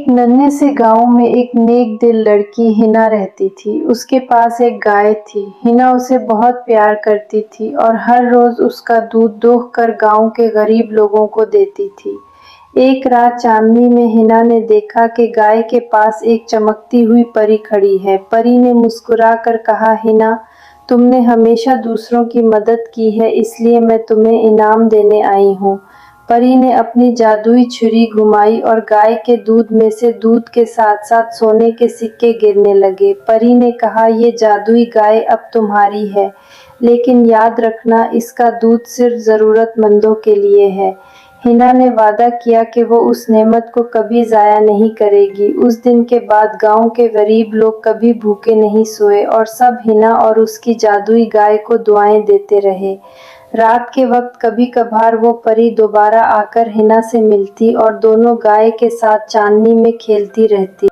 एक नन्हे से गांव में एक नेक दिल लड़की हिना रहती थी। उसके पास एक गाय थी। हिना उसे बहुत प्यार करती थी और हर रोज उसका दूध दोह कर गांव के गरीब लोगों को देती थी। एक रात चांदनी में हिना ने देखा कि गाय के पास एक चमकती हुई परी खड़ी है। परी ने मुस्कुरा कर कहा, हिना, तुमने हमेशा दूसरों की मदद की है, इसलिए मैं तुम्हें इनाम देने आई हूँ। परी ने अपनी जादुई छुरी घुमाई और गाय के दूध में से दूध के साथ साथ सोने के सिक्के गिरने लगे। परी ने कहा, ये जादुई गाय अब तुम्हारी है, लेकिन याद रखना, इसका दूध सिर्फ जरूरतमंदों के लिए है। हिना ने वादा किया कि वो उस नेमत को कभी जाया नहीं करेगी। उस दिन के बाद गांव के गरीब लोग कभी भूखे नहीं सोए और सब हिना और उसकी जादुई गाय को दुआएं देते रहे। रात के वक्त कभी कभार वो परी दोबारा आकर हिना से मिलती और दोनों गाय के साथ चांदनी में खेलती रहती।